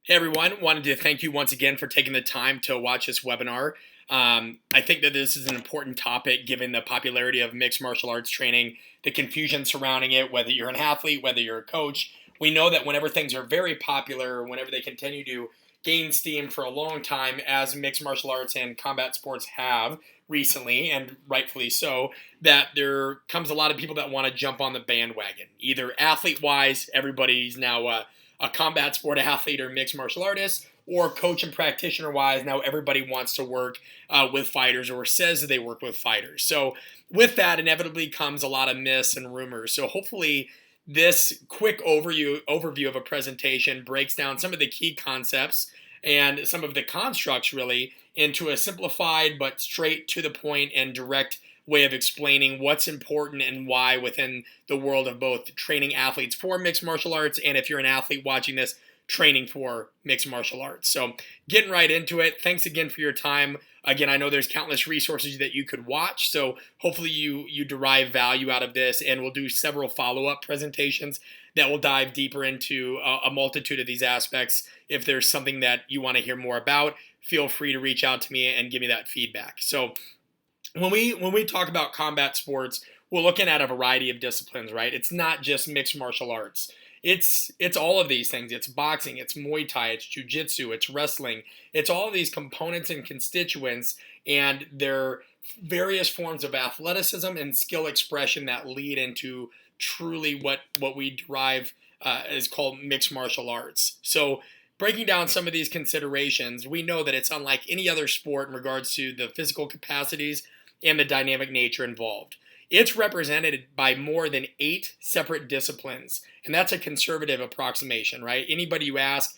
Hey everyone, wanted to thank you once again for taking the time to watch this webinar. I think that this is an important topic given the popularity of mixed martial arts training, the confusion surrounding it, whether you're an athlete, whether you're a coach. We know that whenever things are very popular, whenever they continue to gain steam for a long time, as mixed martial arts and combat sports have recently, and rightfully so, that there comes a lot of people that want to jump on the bandwagon. Either athlete-wise, everybody's now a combat sport athlete or mixed martial artist, or coach and practitioner wise, now everybody wants to work with fighters or says that they work with fighters. So with that, inevitably comes a lot of myths and rumors. So hopefully this quick overview of a presentation breaks down some of the key concepts and some of the constructs really into a simplified but straight to the point and direct way of explaining what's important and why within the world of both training athletes for mixed martial arts, and if you're an athlete watching this, training for mixed martial arts. So getting right into it, thanks again for your time. Again, I know there's countless resources that you could watch, so hopefully you derive value out of this, and we'll do several follow-up presentations that will dive deeper into a multitude of these aspects. If there's something that you want to hear more about, feel free to reach out to me and give me that feedback. So when we talk about combat sports, we're looking at a variety of disciplines, right? It's not just mixed martial arts. It's all of these things. It's boxing, it's Muay Thai, it's jiu-jitsu, it's wrestling. It's all of these components and constituents, and they're various forms of athleticism and skill expression that lead into truly what we derive is called mixed martial arts. So breaking down some of these considerations, we know that it's unlike any other sport in regards to the physical capacities and the dynamic nature involved. It's represented by more than 8 separate disciplines, and that's a conservative approximation, right? Anybody you ask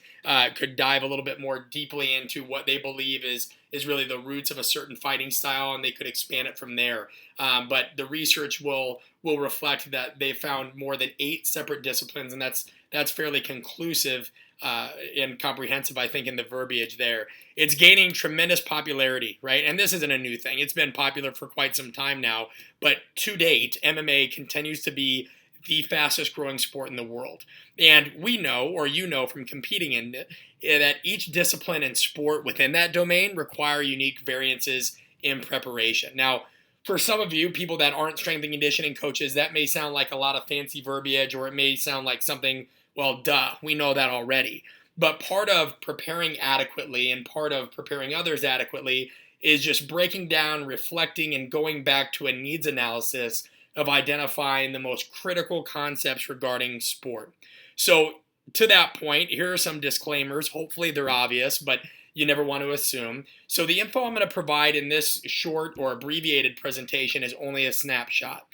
could dive a little bit more deeply into what they believe is really the roots of a certain fighting style, and they could expand it from there. But the research will reflect that they found more than 8 separate disciplines, and that's fairly conclusive and comprehensive, I think, in the verbiage there. It's gaining tremendous popularity, right? And this isn't a new thing. It's been popular for quite some time now. But to date, MMA continues to be the fastest growing sport in the world. And we know, or you know from competing in it, that each discipline and sport within that domain require unique variances in preparation. Now, for some of you, people that aren't strength and conditioning coaches, that may sound like a lot of fancy verbiage, or it may sound like something, well, duh, we know that already. But part of preparing adequately and part of preparing others adequately is just breaking down, reflecting, and going back to a needs analysis of identifying the most critical concepts regarding sport. So to that point, here are some disclaimers. Hopefully they're obvious, but you never want to assume. So the info I'm going to provide in this short or abbreviated presentation is only a snapshot.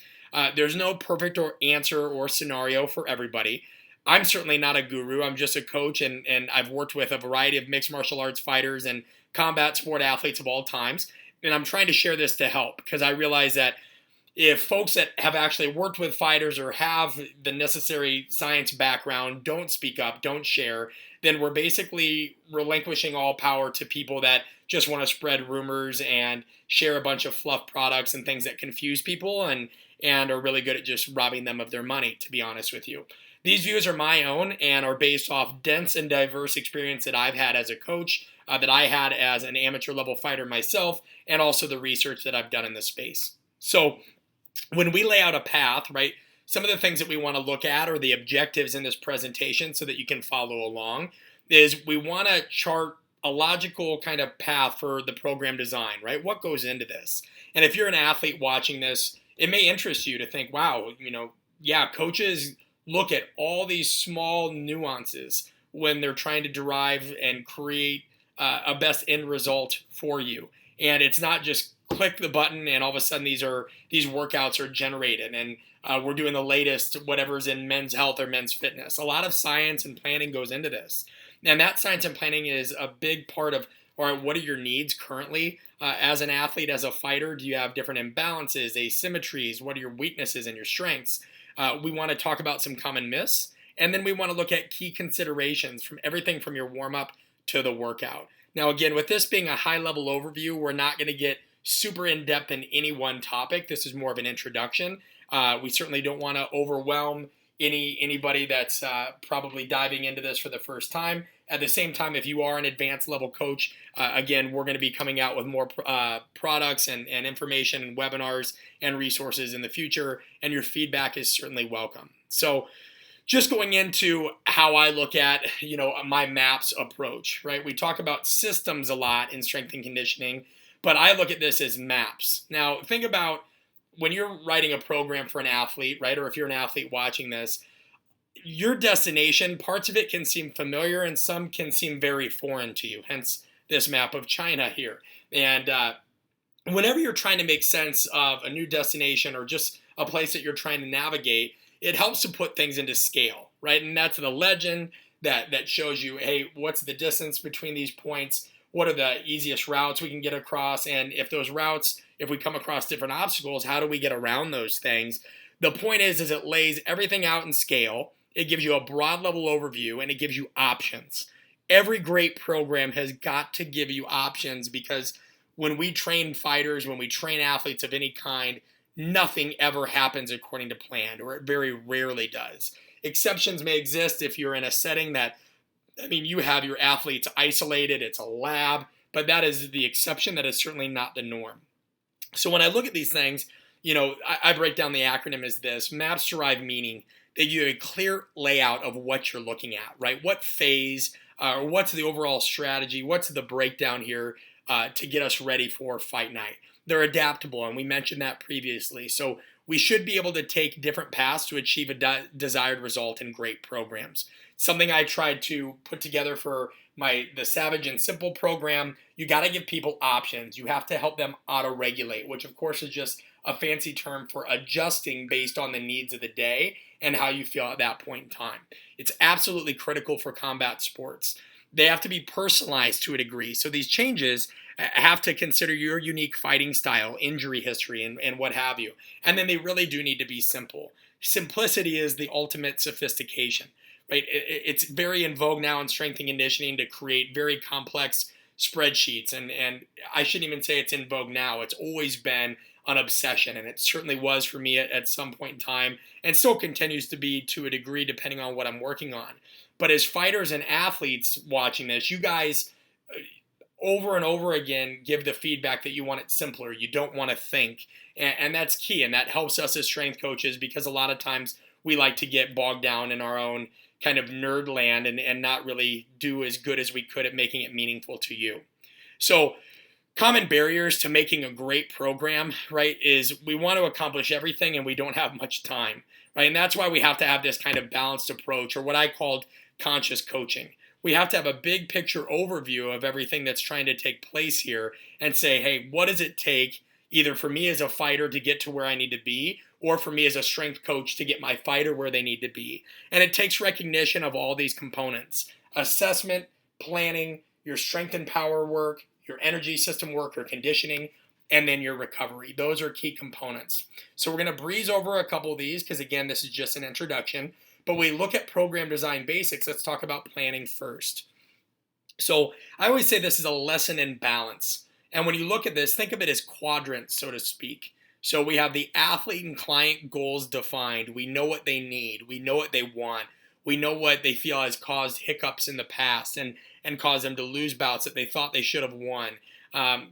There's no perfect answer or scenario for everybody. I'm certainly not a guru. I'm just a coach, and I've worked with a variety of mixed martial arts fighters and combat sport athletes of all times. And I'm trying to share this to help, because I realize that if folks that have actually worked with fighters or have the necessary science background don't speak up, don't share, then we're basically relinquishing all power to people that just want to spread rumors and share a bunch of fluff products and things that confuse people and are really good at just robbing them of their money, to be honest with you. These views are my own and are based off dense and diverse experience that I've had as a coach, that I had as an amateur level fighter myself, and also the research that I've done in this space. So when we lay out a path, right, some of the things that we want to look at, or the objectives in this presentation so that you can follow along, is we want to chart a logical kind of path for the program design, right? What goes into this? And if you're an athlete watching this, it may interest you to think, wow, yeah, coaches look at all these small nuances when they're trying to derive and create a best end result for you. And it's not just click the button and all of a sudden these workouts are generated and we're doing the latest whatever's in men's health or men's fitness. A lot of science and planning goes into this. And that science and planning is a big part of, all right, what are your needs currently as an athlete, as a fighter? Do you have different imbalances, asymmetries? What are your weaknesses and your strengths? We want to talk about some common myths, and then we want to look at key considerations from everything from your warm-up to the workout. Now, again, with this being a high-level overview, we're not going to get super in-depth in any one topic. This is more of an introduction. We certainly don't want to overwhelm anybody that's probably diving into this for the first time. At the same time, if you are an advanced level coach, again, we're going to be coming out with more products and information and webinars and resources in the future, and your feedback is certainly welcome. So just going into how I look at, my MAPS approach, right? We talk about systems a lot in strength and conditioning, but I look at this as MAPS. Now, think about when you're writing a program for an athlete, right? Or if you're an athlete watching this, your destination, parts of it can seem familiar and some can seem very foreign to you, hence this map of China here. And whenever you're trying to make sense of a new destination or just a place that you're trying to navigate, it helps to put things into scale, right? And that's the legend that shows you, hey, what's the distance between these points? What are the easiest routes we can get across? And if those routes, if we come across different obstacles, how do we get around those things? The point is it lays everything out in scale. It gives you a broad level overview, and it gives you options. Every great program has got to give you options, because when we train fighters, when we train athletes of any kind, nothing ever happens according to plan, or it very rarely does. Exceptions may exist if you're in a setting that, you have your athletes isolated, it's a lab, but that is the exception. That is certainly not the norm. So when I look at these things, I break down the acronym as this: MAPS derive meaning. They give you a clear layout of what you're looking at, right? What phase, or what's the overall strategy? What's the breakdown here to get us ready for fight night? They're adaptable, and we mentioned that previously. So we should be able to take different paths to achieve a desired result in great programs. Something I tried to put together for the Savage and Simple program. You got to give people options. You have to help them auto-regulate, which of course is just a fancy term for adjusting based on the needs of the day and how you feel at that point in time. It's absolutely critical for combat sports. They have to be personalized to a degree. So these changes have to consider your unique fighting style, injury history, and what have you. And then they really do need to be simple. Simplicity is the ultimate sophistication, right? It's very in vogue now in strength and conditioning to create very complex spreadsheets. And I shouldn't even say it's in vogue now. It's always been an obsession, and it certainly was for me at some point in time, and still continues to be to a degree depending on what I'm working on. But as fighters and athletes watching this, you guys over and over again give the feedback that you want it simpler. You don't want to think, and that's key, and that helps us as strength coaches, because a lot of times we like to get bogged down in our own kind of nerd land and not really do as good as we could at making it meaningful to you. So common barriers to making a great program, right, is we want to accomplish everything and we don't have much time, right? And that's why we have to have this kind of balanced approach, or what I called conscious coaching. We have to have a big picture overview of everything that's trying to take place here and say, hey, what does it take either for me as a fighter to get to where I need to be, or for me as a strength coach to get my fighter where they need to be? And it takes recognition of all these components: assessment, planning, your strength and power work, your energy system work or conditioning, and then your recovery. Those are key components. So we're going to breeze over a couple of these because, again, this is just an introduction. But we look at program design basics. Let's talk about planning first. So I always say this is a lesson in balance. And when you look at this, think of it as quadrants, so to speak. So we have the athlete and client goals defined. We know what they need. We know what they want. We know what they feel has caused hiccups in the past and caused them to lose bouts that they thought they should have won.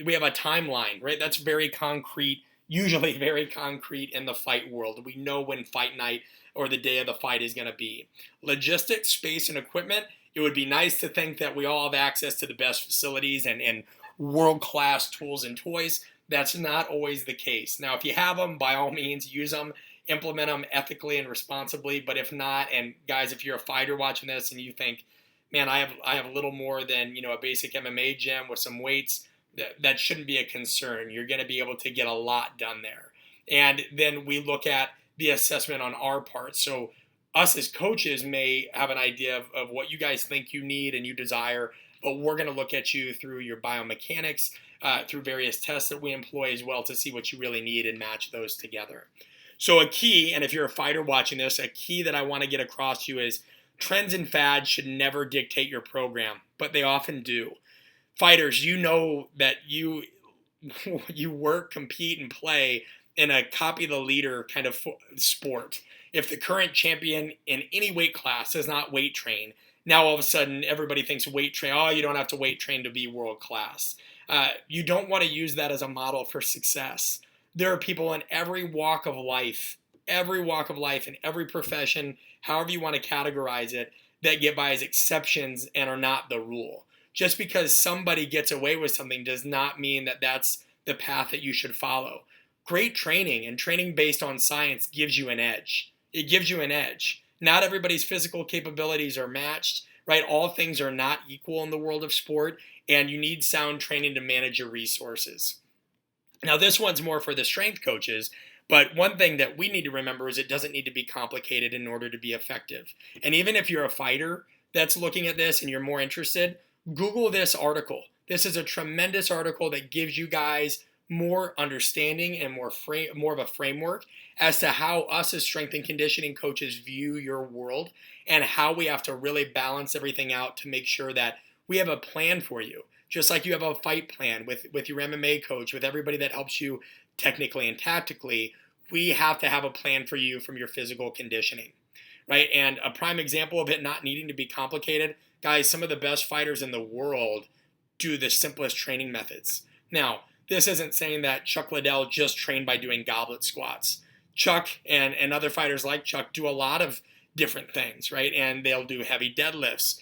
We have a timeline, right? That's very concrete, usually very concrete in the fight world. We know when fight night or the day of the fight is going to be. Logistics, space, and equipment. It would be nice to think that we all have access to the best facilities and world-class tools and toys. That's not always the case. Now, if you have them, by all means, use them. Implement them ethically and responsibly. But if not, and guys, if you're a fighter watching this and you think, man, I have a little more than a basic MMA gym with some weights, that shouldn't be a concern. You're going to be able to get a lot done there. And then we look at the assessment on our part. So us as coaches may have an idea of what you guys think you need and you desire, but we're going to look at you through your biomechanics, through various tests that we employ as well, to see what you really need and match those together. So a key, and if you're a fighter watching this, a key that I want to get across to you is trends and fads should never dictate your program, but they often do. Fighters, you know that you work, compete, and play in a copy the leader kind of sport. If the current champion in any weight class does not weight train, Now all of a sudden everybody thinks weight train, oh, you don't have to weight train to be world class. You don't want to use that as a model for success. There are people in every walk of life, in every profession, however you want to categorize it, that get by as exceptions and are not the rule. Just because somebody gets away with something does not mean that that's the path that you should follow. Great training and training based on science gives you an edge. It gives you an edge. Not everybody's physical capabilities are matched, right? All things are not equal in the world of sport, and you need sound training to manage your resources. Now, this one's more for the strength coaches, but one thing that we need to remember is it doesn't need to be complicated in order to be effective. And even if you're a fighter that's looking at this and you're more interested, Google this article. This is a tremendous article that gives you guys more understanding and more of a framework as to how us as strength and conditioning coaches view your world and how we have to really balance everything out to make sure that we have a plan for you. Just like you have a fight plan with your MMA coach, with everybody that helps you technically and tactically, we have to have a plan for you from your physical conditioning, right? And a prime example of it not needing to be complicated, guys, some of the best fighters in the world do the simplest training methods. Now, this isn't saying that Chuck Liddell just trained by doing goblet squats. Chuck and other fighters like Chuck do a lot of different things, right? And they'll do heavy deadlifts,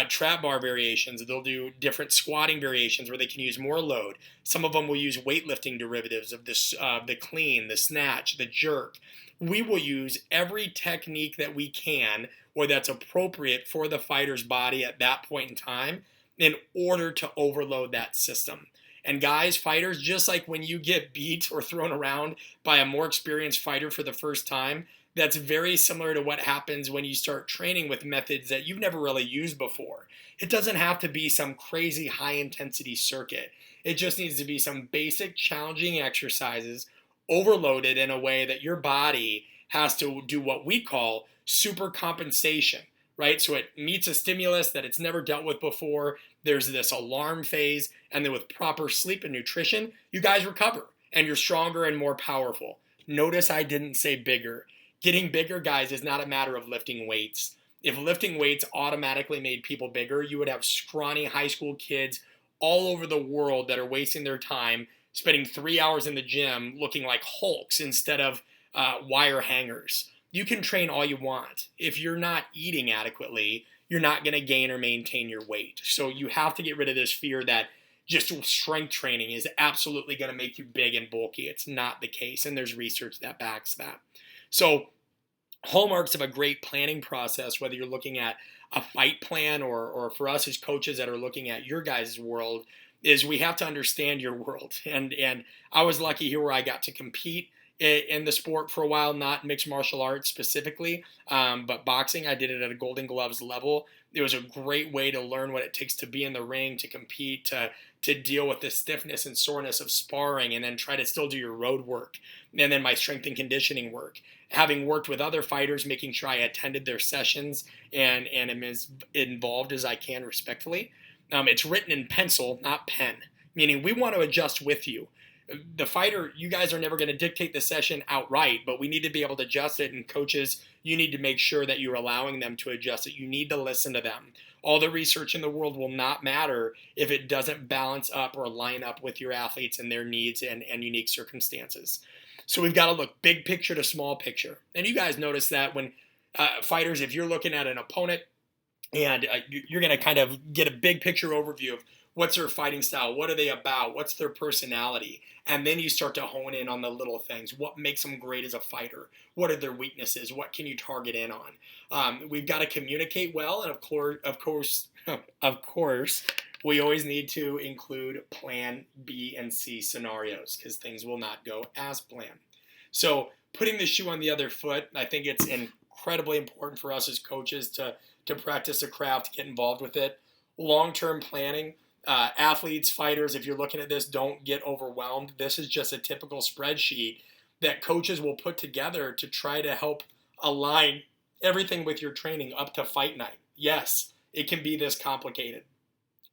trap bar variations. They'll do different squatting variations where they can use more load. Some of them will use weightlifting derivatives of this, the clean, the snatch, the jerk. We will use every technique that we can or that's appropriate for the fighter's body at that point in time in order to overload that system. And guys, fighters, just like when you get beat or thrown around by a more experienced fighter for the first time, that's very similar to what happens when you start training with methods that you've never really used before. It doesn't have to be some crazy high intensity circuit. It just needs to be some basic challenging exercises overloaded in a way that your body has to do what we call super compensation, right? So it meets a stimulus that it's never dealt with before. There's this alarm phase, and then with proper sleep and nutrition, you guys recover and you're stronger and more powerful. Notice I didn't say bigger. Getting bigger, guys, is not a matter of lifting weights. If lifting weights automatically made people bigger, you would have scrawny high school kids all over the world that are wasting their time spending 3 hours in the gym looking like Hulks instead of wire hangers. You can train all you want. If you're not eating adequately, you're not going to gain or maintain your weight. So you have to get rid of this fear that just strength training is absolutely going to make you big and bulky. It's not the case, and there's research that backs that. So hallmarks of a great planning process, whether you're looking at a fight plan or for us as coaches that are looking at your guys' world, is we have to understand your world. And I was lucky here where I got to compete in the sport for a while, not mixed martial arts specifically, but boxing. I did it at a Golden Gloves level. It was a great way to learn what it takes to be in the ring, to compete, to deal with the stiffness and soreness of sparring, and then try to still do your road work. And then my strength and conditioning work. Having worked with other fighters, making sure I attended their sessions and am as involved as I can respectfully. It's written in pencil, not pen, meaning we want to adjust with you. The fighter, you guys are never going to dictate the session outright, but we need to be able to adjust it. And coaches, you need to make sure that you're allowing them to adjust it. You need to listen to them. All the research in the world will not matter if it doesn't balance up or line up with your athletes and their needs and unique circumstances. So we've got to look big picture to small picture. And you guys notice that when fighters, if you're looking at an opponent and you're going to kind of get a big picture overview of what's their fighting style, what are they about, what's their personality, and then you start to hone in on the little things. What makes them great as a fighter? What are their weaknesses? What can you target in on? We've got to communicate well, and of course, we always need to include plan B and C scenarios because things will not go as planned. So putting the shoe on the other foot, I think it's incredibly important for us as coaches to practice the craft, get involved with it. Long-term planning. Athletes, fighters, if you're looking at this, don't get overwhelmed. This is just a typical spreadsheet that coaches will put together to try to help align everything with your training up to fight night. Yes, it can be this complicated.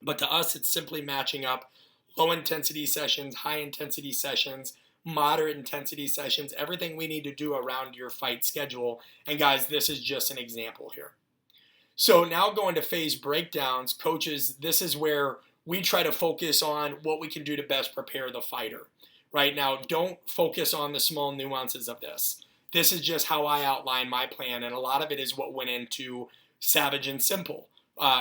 But to us, it's simply matching up low-intensity sessions, high-intensity sessions, moderate-intensity sessions, everything we need to do around your fight schedule. And guys, this is just an example here. So now going to phase breakdowns, coaches, this is where we try to focus on what we can do to best prepare the fighter. Right now, don't focus on the small nuances of this. This is just how I outline my plan, and a lot of it is what went into Savage and Simple.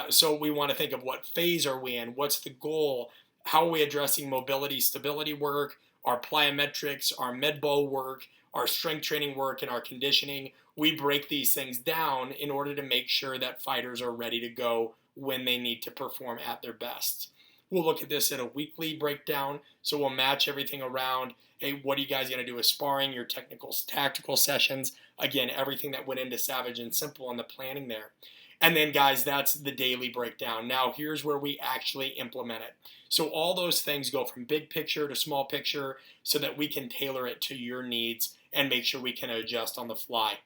So we want to think of what phase are we in, what's the goal, how are we addressing mobility, stability work, our plyometrics, our med-ball work, our strength training work, and our conditioning. We break these things down in order to make sure that fighters are ready to go when they need to perform at their best. We'll look at this in a weekly breakdown, so we'll match everything around, hey, what are you guys going to do with sparring, your technical, tactical sessions, again, everything that went into Savage and Simple and the planning there. And then, guys, that's the daily breakdown. Now, here's where we actually implement it. So all those things go from big picture to small picture so that we can tailor it to your needs and make sure we can adjust on the fly.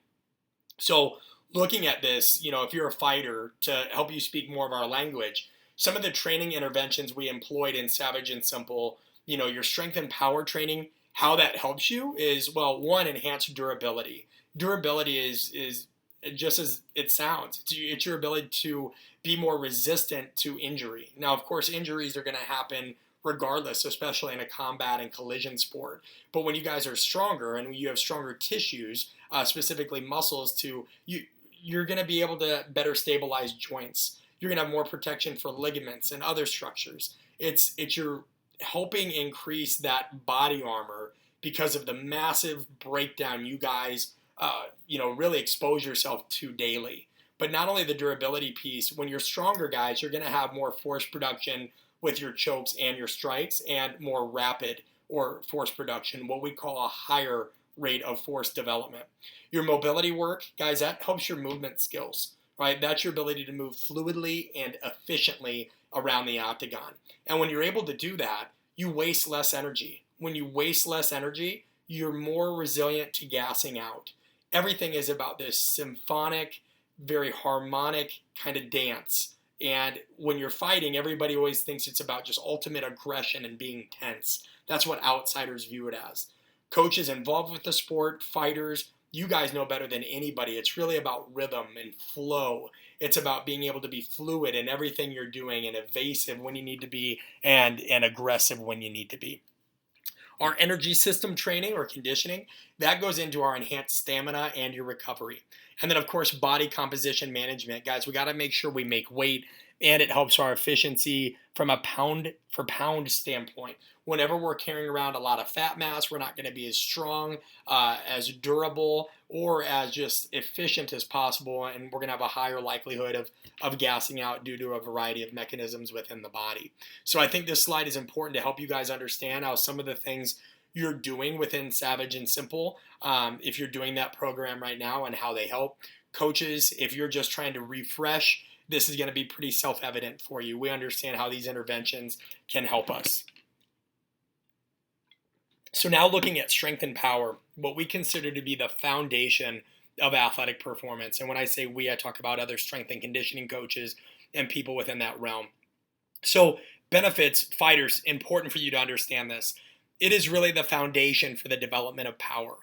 So looking at this, if you're a fighter, to help you speak more of our language, some of the training interventions we employed in Savage and Simple, your strength and power training, how that helps you is, well, one, enhanced durability. Durability is just as it sounds. It's your ability to be more resistant to injury. Now, of course, injuries are going to happen regardless, especially in a combat and collision sport. But when you guys are stronger and you have stronger tissues, specifically muscles, you're going to be able to better stabilize joints. You're going to have more protection for ligaments and other structures. It's you're helping increase that body armor because of the massive breakdown you guys really expose yourself to daily. But not only the durability piece, when you're stronger guys, you're going to have more force production with your chokes and your strikes and more rapid or force production, what we call a higher rate of force development. Your mobility work, guys, that helps your movement skills, right? That's your ability to move fluidly and efficiently around the octagon. And when you're able to do that, you waste less energy. When you waste less energy, you're more resilient to gassing out. Everything is about this symphonic, very harmonic kind of dance. And when you're fighting, everybody always thinks it's about just ultimate aggression and being tense. That's what outsiders view it as. Coaches involved with the sport, fighters, you guys know better than anybody. It's really about rhythm and flow. It's about being able to be fluid in everything you're doing and evasive when you need to be and aggressive when you need to be. Our energy system training or conditioning, that goes into our enhanced stamina and your recovery. And then, of course, body composition management. Guys, we got to make sure we make weight, and it helps our efficiency from a pound for pound standpoint. Whenever we're carrying around a lot of fat mass, we're not going to be as strong, as durable, or as just efficient as possible, and we're going to have a higher likelihood of gassing out due to a variety of mechanisms within the body. So I think this slide is important to help you guys understand how some of the things you're doing within Savage and Simple, if you're doing that program right now, and how they help. Coaches, if you're just trying to refresh, this is going to be pretty self-evident for you. We understand how these interventions can help us. So now looking at strength and power, what we consider to be the foundation of athletic performance. And when I say we, I talk about other strength and conditioning coaches and people within that realm. So benefits, fighters, important for you to understand this. It is really the foundation for the development of power.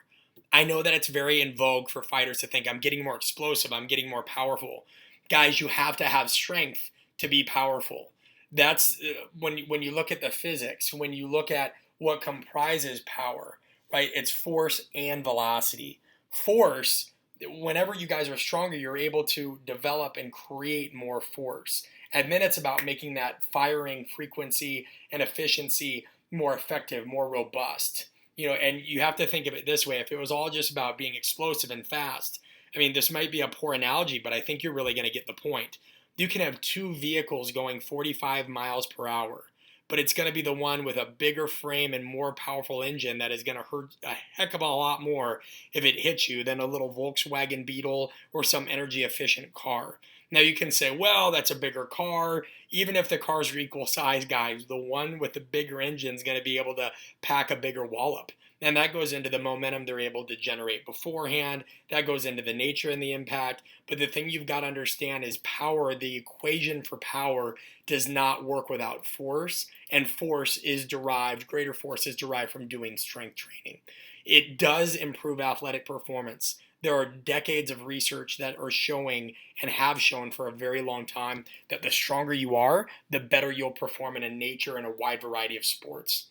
I know that it's very in vogue for fighters to think I'm getting more explosive, I'm getting more powerful. Guys, you have to have strength to be powerful. That's when you look at the physics, when you look at what comprises power, right? It's force and velocity. Force, whenever you guys are stronger, you're able to develop and create more force. And then it's about making that firing frequency and efficiency more effective, more robust. And you have to think of it this way. If it was all just about being explosive and fast, I mean, this might be a poor analogy, but I think you're really going to get the point. You can have two vehicles going 45 miles per hour, but it's going to be the one with a bigger frame and more powerful engine that is going to hurt a heck of a lot more if it hits you than a little Volkswagen Beetle or some energy efficient car. Now you can say, well, that's a bigger car. Even if the cars are equal size, guys, the one with the bigger engine is going to be able to pack a bigger wallop. And that goes into the momentum they're able to generate beforehand. That goes into the nature and the impact. But the thing you've got to understand is power, the equation for power does not work without force. And greater force is derived from doing strength training. It does improve athletic performance. There are decades of research that are showing and have shown for a very long time that the stronger you are, the better you'll perform in a nature and a wide variety of sports.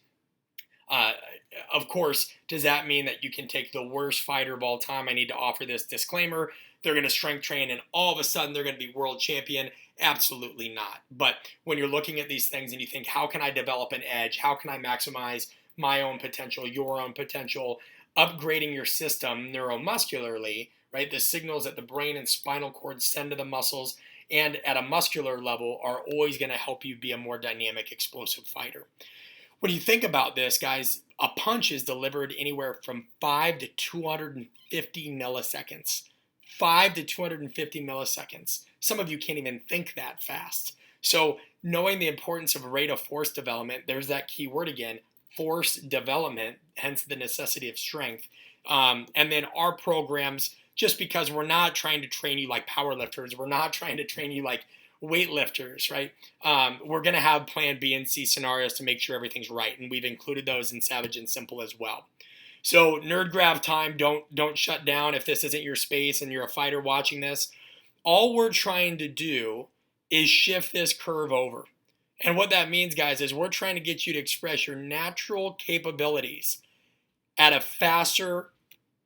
Uh, of course, does that mean that you can take the worst fighter of all time? I need to offer this disclaimer. They're going to strength train and all of a sudden they're going to be world champion. Absolutely not. But when you're looking at these things and you think, how can I develop an edge? How can I maximize my own potential, your own potential? Upgrading your system neuromuscularly, right? The signals that the brain and spinal cord send to the muscles and at a muscular level are always going to help you be a more dynamic, explosive fighter. When you think about this, guys, a punch is delivered anywhere from 5 to 250 milliseconds. 5 to 250 milliseconds. Some of you can't even think that fast. So knowing the importance of rate of force development, there's that key word again, force development, hence the necessity of strength. And then our programs, just because we're not trying to train you like powerlifters, we're not trying to train you like weightlifters, right? We're going to have plan B and C scenarios to make sure everything's right. And we've included those in Savage and Simple as well. So nerd grab time, don't shut down if this isn't your space and you're a fighter watching this. All we're trying to do is shift this curve over. And what that means, guys, is we're trying to get you to express your natural capabilities at a faster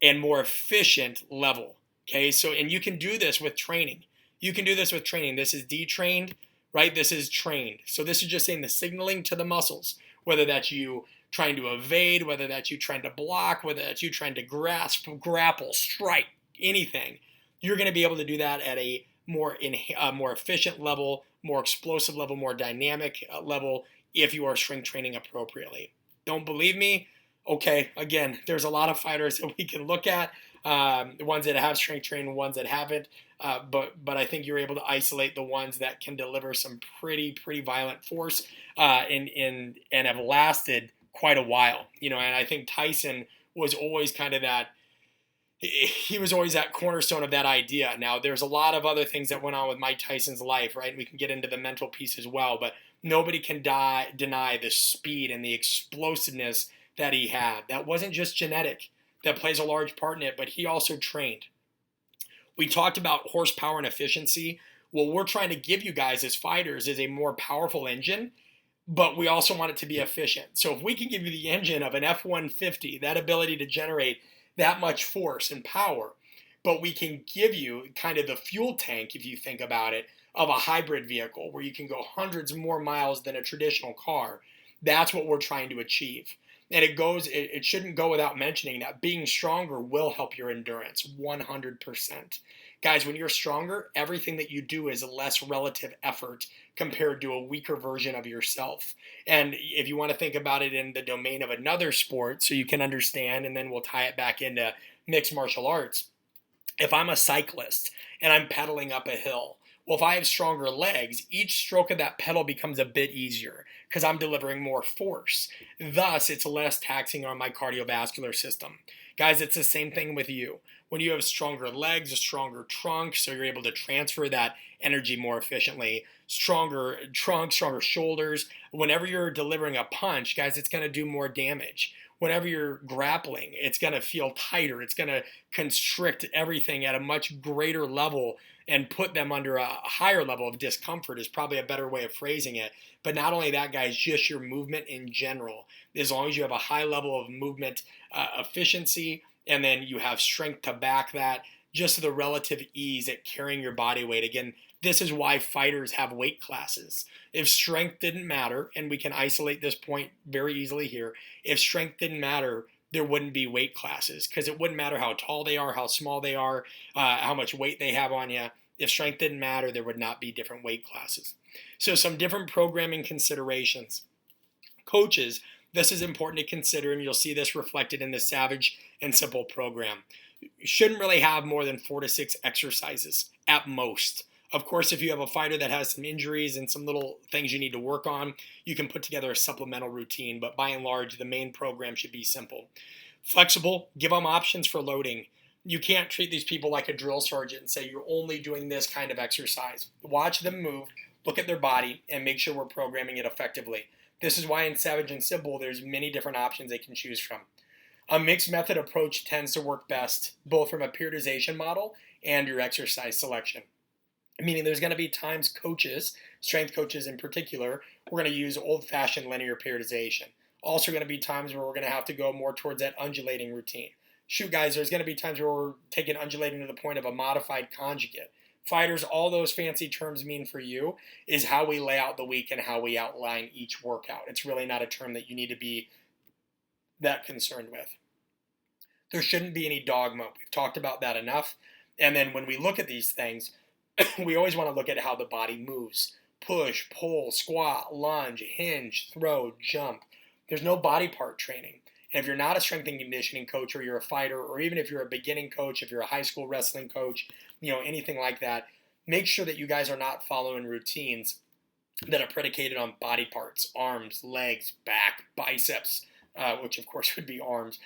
and more efficient level. Okay, so, and you can do this with training. You can do this with training. This is detrained, right? This is trained. So this is just saying the signaling to the muscles, whether that's you trying to evade, whether that's you trying to block, whether that's you trying to grasp, grapple, strike, anything. You're going to be able to do that at a more efficient level, more explosive level, more dynamic level if you are strength training appropriately. Don't believe me? Okay, again, there's a lot of fighters that we can look at, the ones that have strength training, ones that haven't, but I think you're able to isolate the ones that can deliver some pretty violent force and have lasted quite a while. And I think Tyson was always kind of that. He was always that cornerstone of that idea. Now, there's a lot of other things that went on with Mike Tyson's life, right? We can get into the mental piece as well, but nobody can deny the speed and the explosiveness that he had. That wasn't just genetic. That plays a large part in it, but he also trained. We talked about horsepower and efficiency. What we're trying to give you guys as fighters is a more powerful engine, but we also want it to be efficient. So if we can give you the engine of an F-150, that ability to generate that much force and power, but we can give you kind of the fuel tank, if you think about it, of a hybrid vehicle where you can go hundreds more miles than a traditional car. That's what we're trying to achieve. And it shouldn't go without mentioning that being stronger will help your endurance 100%. Guys, when you're stronger, everything that you do is less relative effort compared to a weaker version of yourself. And if you want to think about it in the domain of another sport, so you can understand, and then we'll tie it back into mixed martial arts. If I'm a cyclist and I'm pedaling up a hill, well, if I have stronger legs, each stroke of that pedal becomes a bit easier because I'm delivering more force. Thus, it's less taxing on my cardiovascular system. Guys, it's the same thing with you. When you have stronger legs, a stronger trunk, so you're able to transfer that energy more efficiently, stronger trunk, stronger shoulders. Whenever you're delivering a punch, guys, it's going to do more damage. Whenever you're grappling, it's going to feel tighter. It's going to constrict everything at a much greater level and put them under a higher level of discomfort is probably a better way of phrasing it. But not only that, guys, just your movement in general. As long as you have a high level of movement efficiency, and then you have strength to back that, just the relative ease at carrying your body weight. Again, this is why fighters have weight classes. If strength didn't matter, and we can isolate this point very easily here, if strength didn't matter, there wouldn't be weight classes because it wouldn't matter how tall they are, how small they are, how much weight they have on you. If strength didn't matter, there would not be different weight classes. So some different programming considerations. Coaches, this is important to consider, and you'll see this reflected in the Savage and Simple program. You shouldn't really have more than 4 to 6 exercises at most. Of course, if you have a fighter that has some injuries and some little things you need to work on, you can put together a supplemental routine, but by and large, the main program should be simple. Flexible, give them options for loading. You can't treat these people like a drill sergeant and say you're only doing this kind of exercise. Watch them move, look at their body, and make sure we're programming it effectively. This is why in Savage and Simple, there's many different options they can choose from. A mixed method approach tends to work best both from a periodization model and your exercise selection. Meaning there's going to be times coaches, strength coaches in particular, we're going to use old-fashioned linear periodization. Also going to be times where we're going to have to go more towards that undulating routine. Shoot, guys, there's going to be times where we're taking undulating to the point of a modified conjugate. Fighters, all those fancy terms mean for you is how we lay out the week and how we outline each workout. It's really not a term that you need to be that concerned with. There shouldn't be any dogma. We've talked about that enough. And then when we look at these things, we always want to look at how the body moves. Push, pull, squat, lunge, hinge, throw, jump. There's no body part training. And if you're not a strength and conditioning coach, or you're a fighter, or even if you're a beginning coach, if you're a high school wrestling coach, anything like that, make sure that you guys are not following routines that are predicated on body parts, arms, legs, back, biceps, which of course would be arms,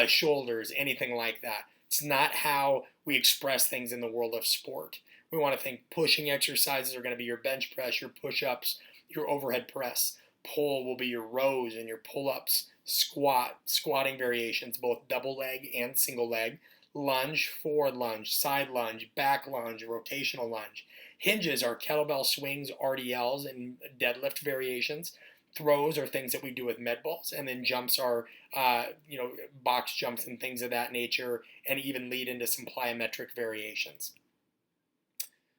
shoulders, anything like that. It's not how we express things in the world of sport. We want to think pushing exercises are going to be your bench press, your push-ups, your overhead press. Pull will be your rows and your pull-ups. Squatting variations, both double leg and single leg. Lunge, forward lunge, side lunge, back lunge, rotational lunge. Hinges are kettlebell swings, RDLs, and deadlift variations. Throws are things that we do with med balls, and then jumps are, box jumps and things of that nature, and even lead into some plyometric variations.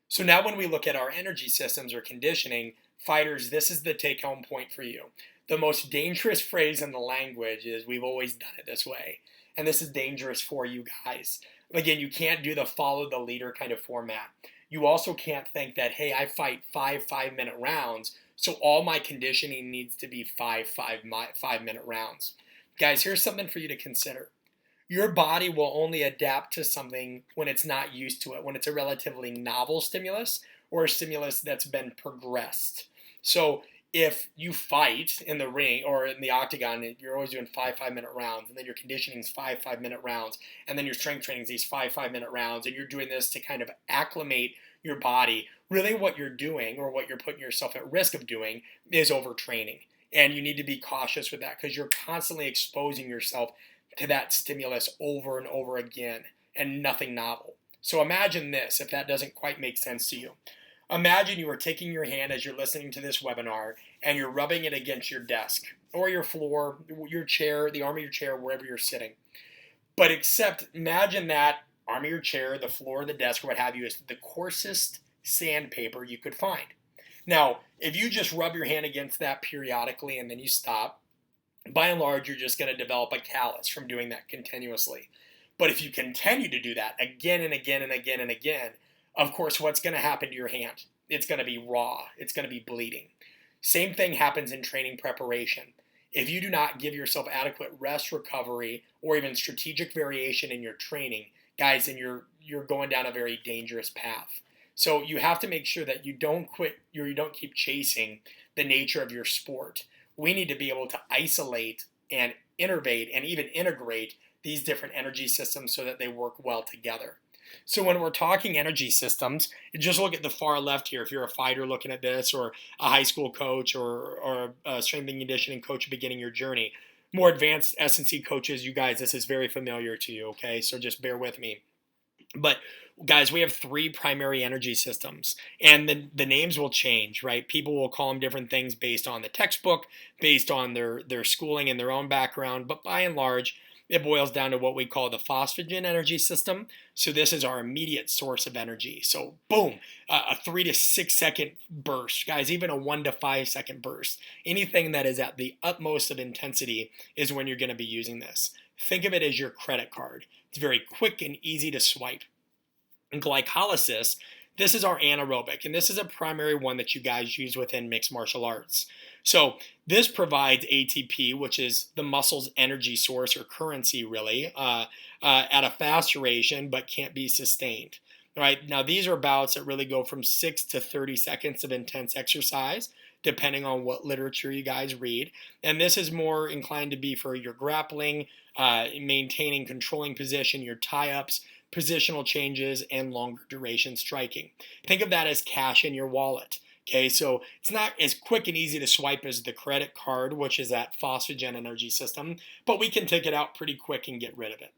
So now when we look at our energy systems or conditioning, fighters, this is the take-home point for you. The most dangerous phrase in the language is we've always done it this way. And this is dangerous for you guys. Again, you can't do the follow the leader kind of format. You also can't think that, hey, I fight 5-minute rounds, so all my conditioning needs to be 5-minute rounds. Guys, here's something for you to consider. Your body will only adapt to something when it's not used to it, when it's a relatively novel stimulus or a stimulus that's been progressed. So if you fight in the ring or in the octagon, you're always doing 5-minute rounds, and then your conditioning is 5-minute rounds, and then your strength training is these 5-minute rounds, and you're doing this to kind of acclimate your body. Really what you're doing, or what you're putting yourself at risk of doing, is overtraining. And you need to be cautious with that because you're constantly exposing yourself to that stimulus over and over again and nothing novel. So imagine this, if that doesn't quite make sense to you. Imagine you are taking your hand as you're listening to this webinar and you're rubbing it against your desk or your floor, your chair, the arm of your chair, wherever you're sitting. But imagine that arm of your chair, the floor, the desk, or what have you, is the coarsest sandpaper you could find. Now, if you just rub your hand against that periodically and then you stop, by and large, you're just going to develop a callus from doing that continuously. But if you continue to do that again and again and again and again, of course, what's going to happen to your hand? It's going to be raw. It's going to be bleeding. Same thing happens in training preparation. If you do not give yourself adequate rest, recovery, or even strategic variation in your training, guys, then you're going down a very dangerous path. So you have to make sure that you don't keep chasing the nature of your sport. We need to be able to isolate and innervate and even integrate these different energy systems so that they work well together. So when we're talking energy systems, just look at the far left here. If you're a fighter looking at this, or a high school coach, or a strength and conditioning coach beginning your journey, more advanced S&C coaches, you guys, this is very familiar to you, okay? So just bear with me. But guys, we have 3 primary energy systems, and the names will change, right? People will call them different things based on the textbook, based on their schooling and their own background, but by and large, it boils down to what we call the phosphagen energy system. So this is our immediate source of energy. So boom, a 3 to 6 second burst, guys, even a 1 to 5 second burst. Anything that is at the utmost of intensity is when you're going to be using this. Think of it as your credit card. It's very quick and easy to swipe. And glycolysis, this is our anaerobic, and this is a primary one that you guys use within mixed martial arts. So this provides ATP, which is the muscle's energy source or currency, really, at a fast duration, but can't be sustained. Right now, these are bouts that really go from 6 to 30 seconds of intense exercise, depending on what literature you guys read. And this is more inclined to be for your grappling, maintaining, controlling position, your tie-ups, positional changes, and longer duration striking. Think of that as cash in your wallet. Okay, so it's not as quick and easy to swipe as the credit card, which is that phosphagen energy system, but we can take it out pretty quick and get rid of it.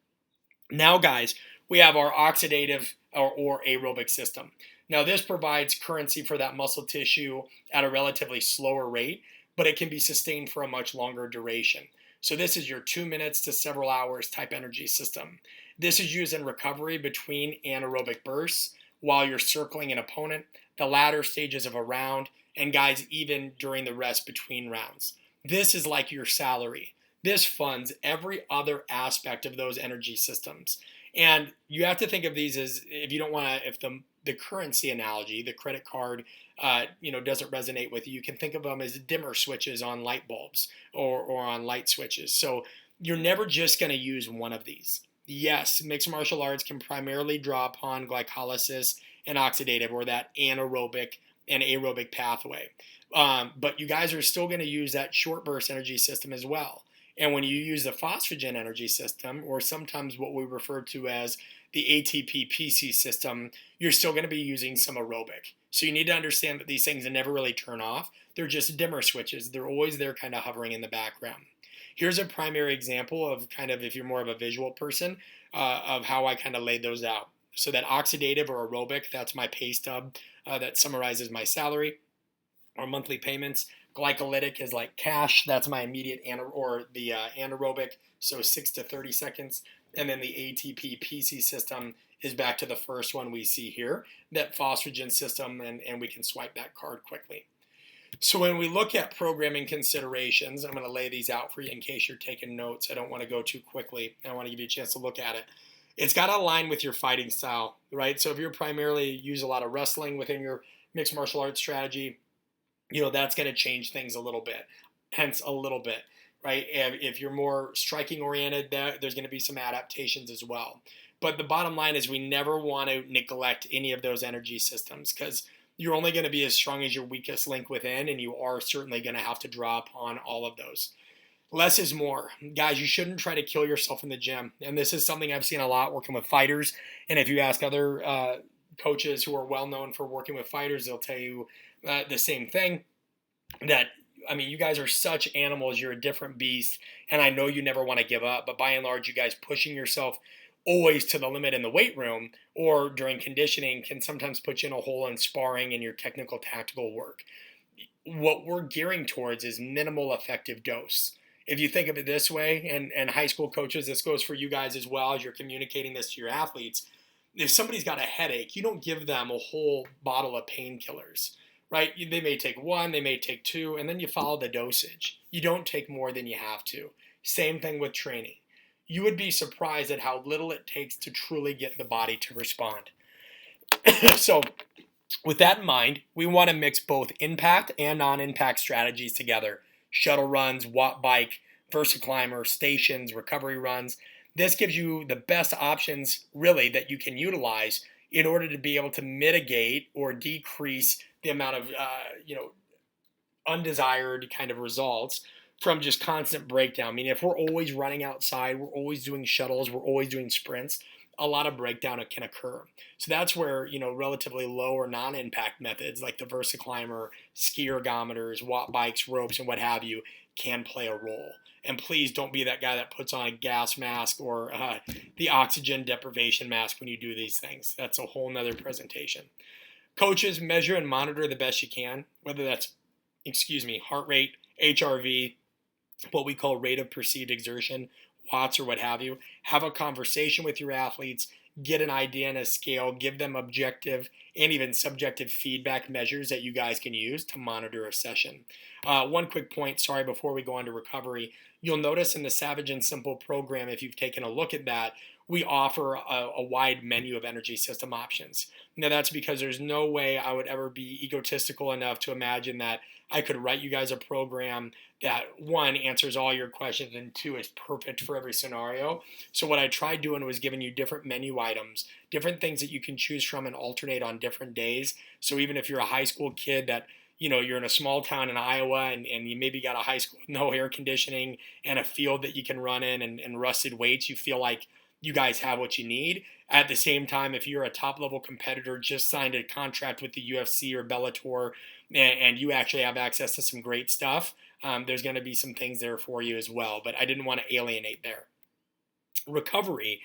Now, guys, we have our oxidative or aerobic system. Now, this provides currency for that muscle tissue at a relatively slower rate, but it can be sustained for a much longer duration. So this is your 2 minutes to several hours type energy system. This is used in recovery between anaerobic bursts while you're circling an opponent, the latter stages of a round, and guys, even during the rest between rounds. This is like your salary. This funds every other aspect of those energy systems. And you have to think of these as, if you don't want to, if the currency analogy, the credit card, doesn't resonate with you, you can think of them as dimmer switches on light bulbs or on light switches. So you're never just going to use one of these. Yes, mixed martial arts can primarily draw upon glycolysis and oxidative, or that anaerobic and aerobic pathway. But you guys are still going to use that short burst energy system as well. And when you use the phosphagen energy system, or sometimes what we refer to as the ATP PC system, you're still going to be using some aerobic. So you need to understand that these things never really turn off. They're just dimmer switches. They're always there kind of hovering in the background. Here's a primary example of kind of, if you're more of a visual person, of how I kind of laid those out. So that oxidative or aerobic, that's my pay stub that summarizes my salary or monthly payments. Glycolytic is like cash. That's my immediate anaerobic, so 6 to 30 seconds. And then the ATP PC system is back to the first one we see here, that phosphagen system, and we can swipe that card quickly. So when we look at programming considerations, I'm going to lay these out for you in case you're taking notes. I don't want to go too quickly. I want to give you a chance to look at it. It's got to align with your fighting style, right? So if you're primarily use a lot of wrestling within your mixed martial arts strategy, that's going to change things a little bit, hence a little bit, right? And if you're more striking oriented, there's going to be some adaptations as well. But the bottom line is we never want to neglect any of those energy systems, because you're only going to be as strong as your weakest link within, and you are certainly going to have to draw upon all of those. Less is more. Guys, you shouldn't try to kill yourself in the gym. And this is something I've seen a lot working with fighters. And if you ask other coaches who are well known for working with fighters, they'll tell you the same thing. That, you guys are such animals. You're a different beast. And I know you never want to give up. But by and large, you guys pushing yourself always to the limit in the weight room or during conditioning can sometimes put you in a hole in sparring and your technical tactical work. What we're gearing towards is minimal effective dose. If you think of it this way, and high school coaches, this goes for you guys as well as you're communicating this to your athletes. If somebody's got a headache, you don't give them a whole bottle of painkillers, right? They may take one, they may take two, and then you follow the dosage. You don't take more than you have to. Same thing with training. You would be surprised at how little it takes to truly get the body to respond. So with that in mind, we want to mix both impact and non-impact strategies together. Shuttle runs, watt bike, VersaClimber, stations, recovery runs. This gives you the best options really that you can utilize in order to be able to mitigate or decrease the amount of undesired kind of results from just constant breakdown. If we're always running outside, we're always doing shuttles, we're always doing sprints, a lot of breakdown can occur. So that's where, relatively low or non-impact methods like the VersaClimber, ski ergometers, watt bikes, ropes, and what have you can play a role. And please don't be that guy that puts on a gas mask or the oxygen deprivation mask when you do these things. That's a whole nother presentation. Coaches, measure and monitor the best you can, whether that's, heart rate, HRV, what we call rate of perceived exertion, watts or what have you. Have a conversation with your athletes, get an idea and a scale, give them objective and even subjective feedback measures that you guys can use to monitor a session. One quick point, before we go on to recovery, you'll notice in the Savage and Simple program, if you've taken a look at that, we offer a wide menu of energy system options. Now that's because there's no way I would ever be egotistical enough to imagine that I could write you guys a program that, one, answers all your questions, and two, is perfect for every scenario. So what I tried doing was giving you different menu items, different things that you can choose from and alternate on different days. So even if you're a high school kid that, you're in a small town in Iowa and you maybe got a high school with no air conditioning and a field that you can run in and rusted weights, you feel like you guys have what you need. At the same time, if you're a top-level competitor, just signed a contract with the UFC or Bellator, and you actually have access to some great stuff, there's going to be some things there for you as well. But I didn't want to alienate there. Recovery,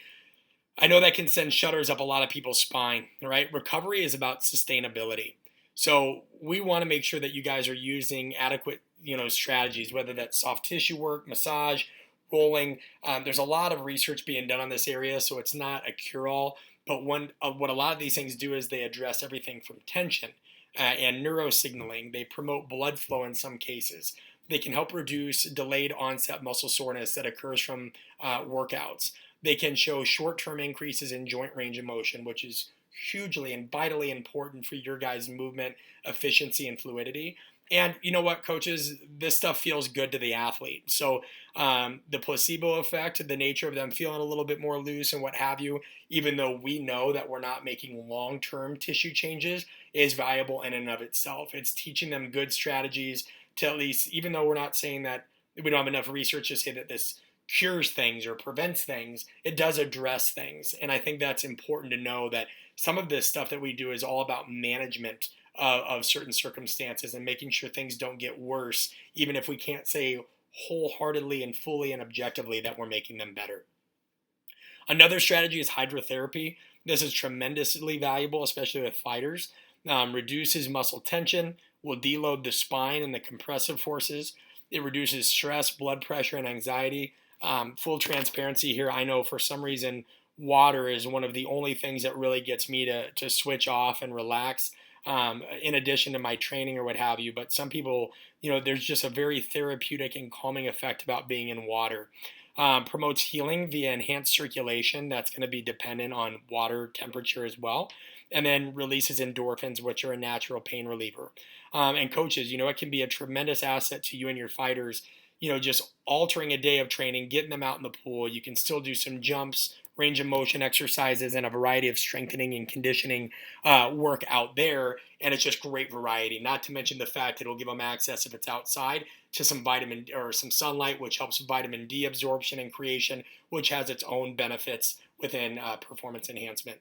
I know that can send shudders up a lot of people's spine, right? Recovery is about sustainability. So we want to make sure that you guys are using adequate, strategies, whether that's soft tissue work, massage, rolling. There's a lot of research being done on this area, so it's not a cure-all. But what a lot of these things do is they address everything from tension and neurosignaling. They promote blood flow in some cases. They can help reduce delayed onset muscle soreness that occurs from workouts. They can show short-term increases in joint range of motion, which is hugely and vitally important for your guys' movement, efficiency, and fluidity. And you know what, coaches, this stuff feels good to the athlete. So the placebo effect, the nature of them feeling a little bit more loose and what have you, even though we know that we're not making long-term tissue changes, is valuable in and of itself. It's teaching them good strategies to at least, even though we're not saying that we don't have enough research to say that this cures things or prevents things, it does address things. And I think that's important to know that some of this stuff that we do is all about management of certain circumstances and making sure things don't get worse, even if we can't say wholeheartedly and fully and objectively that we're making them better. Another strategy is hydrotherapy. This is tremendously valuable, especially with fighters. Reduces muscle tension, will deload the spine and the compressive forces. It reduces stress, blood pressure, and anxiety. Full transparency here, I know for some reason water is one of the only things that really gets me to switch off and relax, in addition to my training or what have you. But some people, there's just a very therapeutic and calming effect about being in water. Promotes healing via enhanced circulation. That's going to be dependent on water temperature as well. And then releases endorphins, which are a natural pain reliever. And coaches, it can be a tremendous asset to you and your fighters, just altering a day of training, getting them out in the pool. You can still do some jumps, range of motion exercises, and a variety of strengthening and conditioning work out there. And it's just great variety, not to mention the fact that it'll give them access, if it's outside, to some vitamin or some sunlight, which helps vitamin D absorption and creation, which has its own benefits within performance enhancement.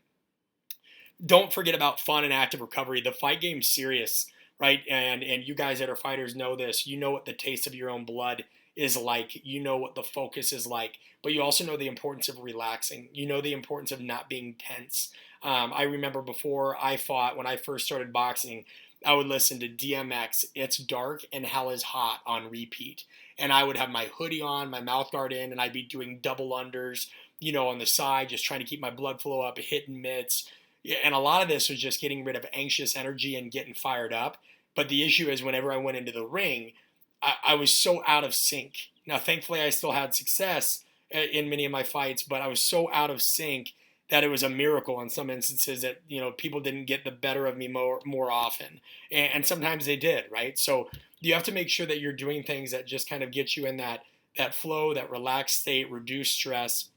Don't forget about fun and active recovery. The fight game's serious, right? And you guys that are fighters know this. You know what the taste of your own blood is like. You know what the focus is like. But you also know the importance of relaxing. You know the importance of not being tense. I remember before I fought, when I first started boxing, I would listen to DMX, It's Dark and Hell is Hot on repeat. And I would have my hoodie on, my mouth guard in, and I'd be doing double unders, on the side, just trying to keep my blood flow up, hitting mitts. Yeah, and a lot of this was just getting rid of anxious energy and getting fired up. But the issue is whenever I went into the ring, I was so out of sync. Now, thankfully, I still had success in many of my fights, but I was so out of sync that it was a miracle in some instances that, people didn't get the better of me more often. And sometimes they did, right? So you have to make sure that you're doing things that just kind of get you in that flow, that relaxed state, reduce stress.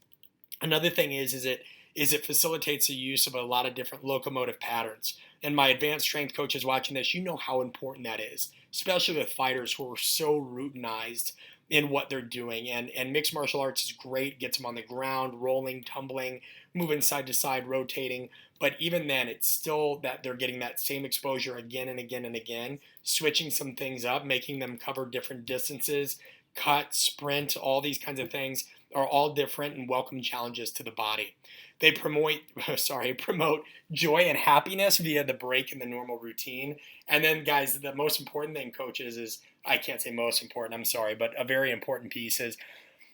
Another thing is it facilitates the use of a lot of different locomotive patterns. And my advanced strength coaches watching this, you know how important that is, especially with fighters who are so routinized in what they're doing. And mixed martial arts is great, gets them on the ground, rolling, tumbling, moving side to side, rotating. But even then, it's still that they're getting that same exposure again and again and again, switching some things up, making them cover different distances, cut, sprint, all these kinds of things are all different and welcome challenges to the body. They promote joy and happiness via the break in the normal routine. And then, guys, the most important thing, coaches, is, I can't say most important, I'm sorry, but a very important piece is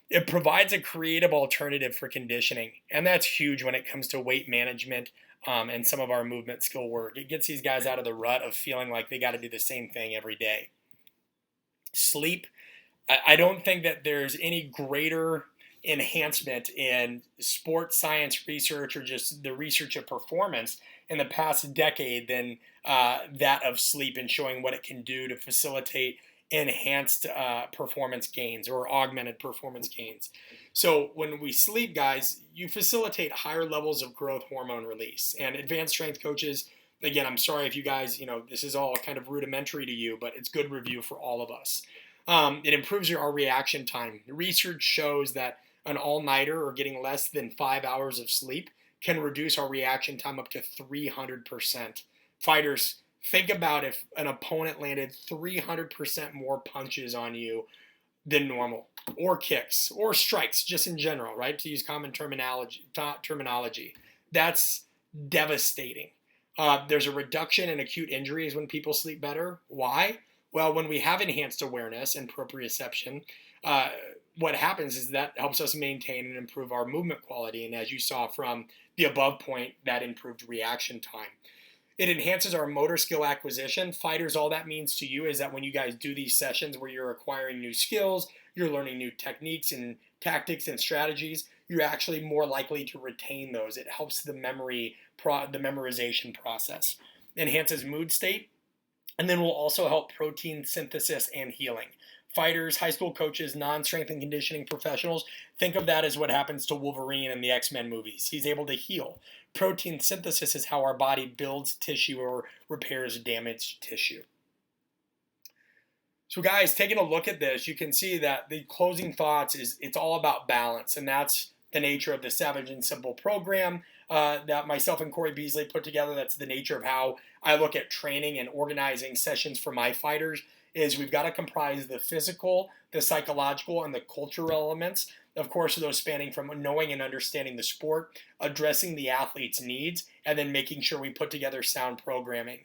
it provides a creative alternative for conditioning. And that's huge when it comes to weight management and some of our movement skill work. It gets these guys out of the rut of feeling like they got to do the same thing every day. Sleep. I don't think that there's any greater enhancement in sports science research or just the research of performance in the past decade than that of sleep, and showing what it can do to facilitate enhanced performance gains or augmented performance gains. So when we sleep, guys, you facilitate higher levels of growth hormone release. And advanced strength coaches, again, I'm sorry if you guys, this is all kind of rudimentary to you, but it's good review for all of us. It improves our reaction time. Research shows that an all-nighter or getting less than 5 hours of sleep can reduce our reaction time up to 300%. Fighters Think about if an opponent landed 300% more punches on you than normal, or kicks, or strikes, just in general, right? To use common terminology. That's devastating. There's a reduction in acute injuries when people sleep better. Why? Well, when we have enhanced awareness and proprioception, what happens is that helps us maintain and improve our movement quality. And as you saw from the above point, that improved reaction time. It enhances our motor skill acquisition. Fighters, all that means to you is that when you guys do these sessions where you're acquiring new skills, you're learning new techniques and tactics and strategies, you're actually more likely to retain those. It helps the memorization process. Enhances mood state, and then will also help protein synthesis and healing. Fighters, high school coaches, non-strength and conditioning professionals, think of that as what happens to Wolverine in the X-Men movies. He's able to heal. Protein synthesis is how our body builds tissue or repairs damaged tissue. So guys, taking a look at this, you can see that the closing thoughts is it's all about balance, and that's the nature of the Savage and Simple program that myself and Corey Beasley put together. That's the nature of how I look at training and organizing sessions for my fighters. Is we've got to comprise the physical, the psychological, and the cultural elements. Of course, those spanning from knowing and understanding the sport, addressing the athlete's needs, and then making sure we put together sound programming.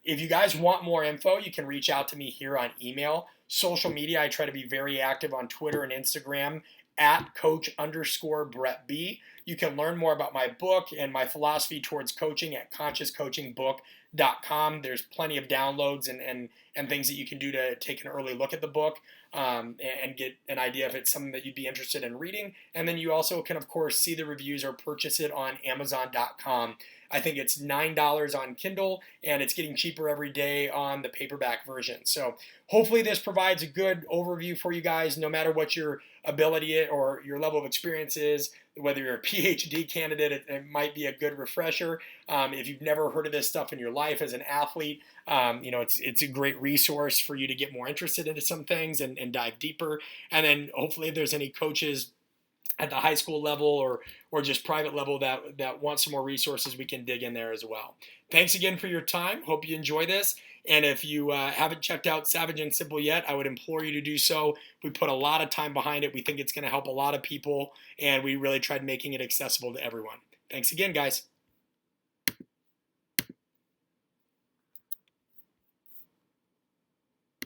If you guys want more info, you can reach out to me here on email. Social media, I try to be very active on Twitter and Instagram at coach_Brett B. You can learn more about my book and my philosophy towards coaching at consciouscoachingbook.com. There's plenty of downloads and things that you can do to take an early look at the book and get an idea if it's something that you'd be interested in reading. And then you also can, of course, see the reviews or purchase it on Amazon.com. I think it's $9 on Kindle, and it's getting cheaper every day on the paperback version. So hopefully this provides a good overview for you guys, no matter what your ability or your level of experience is, whether you're a PhD candidate, it might be a good refresher. If you've never heard of this stuff in your life as an athlete, it's a great resource for you to get more interested into some things and dive deeper. And then hopefully if there's any coaches at the high school level or just private level that want some more resources, we can dig in there as well. Thanks again for your time. Hope you enjoy this. And if you haven't checked out Savage and Simple yet, I would implore you to do so. We put a lot of time behind it. We think it's going to help a lot of people, and we really tried making it accessible to everyone. Thanks again, guys.